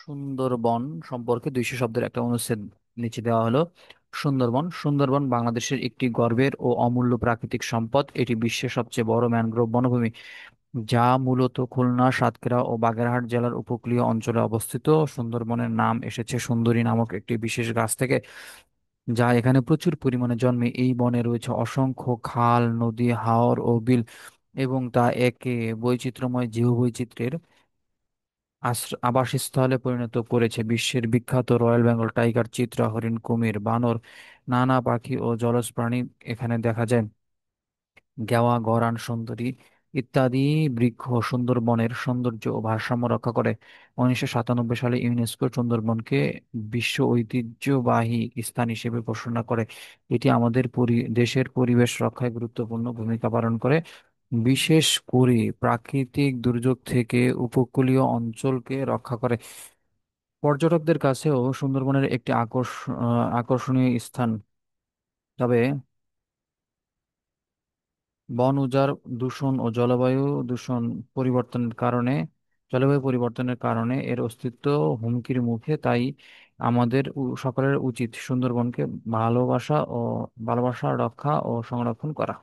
সুন্দরবন সম্পর্কে 200 শব্দের একটা অনুচ্ছেদ নিচে দেওয়া হলো। সুন্দরবন বাংলাদেশের একটি গর্বের ও অমূল্য প্রাকৃতিক সম্পদ। এটি বিশ্বের সবচেয়ে বড় ম্যানগ্রোভ বনভূমি, যা মূলত খুলনা, সাতক্ষীরা ও বাগেরহাট জেলার উপকূলীয় অঞ্চলে অবস্থিত। সুন্দরবনের নাম এসেছে সুন্দরী নামক একটি বিশেষ গাছ থেকে, যা এখানে প্রচুর পরিমাণে জন্মে। এই বনে রয়েছে অসংখ্য খাল, নদী, হাওর ও বিল, এবং তা একে বৈচিত্র্যময় জীববৈচিত্র্যের আবাসস্থলে পরিণত করেছে। বিশ্বের বিখ্যাত রয়্যাল বেঙ্গল টাইগার, চিত্রা, হরিণ, কুমির, বানর, নানা পাখি ও জলজ প্রাণী এখানে দেখা যায়। গেওয়া, গরান, সুন্দরী ইত্যাদি বৃক্ষ সুন্দরবনের সৌন্দর্য ও ভারসাম্য রক্ষা করে। 1997 সালে ইউনেস্কো সুন্দরবনকে বিশ্ব ঐতিহ্যবাহী স্থান হিসেবে ঘোষণা করে। এটি আমাদের দেশের পরিবেশ রক্ষায় গুরুত্বপূর্ণ ভূমিকা পালন করে, বিশেষ করে প্রাকৃতিক দুর্যোগ থেকে উপকূলীয় অঞ্চলকে রক্ষা করে। পর্যটকদের কাছেও সুন্দরবনের একটি আকর্ষণীয় স্থান। তবে বন উজাড়, দূষণ ও পরিবর্তনের কারণে জলবায়ু পরিবর্তনের কারণে এর অস্তিত্ব হুমকির মুখে। তাই আমাদের সকলের উচিত সুন্দরবনকে ভালোবাসা, রক্ষা ও সংরক্ষণ করা।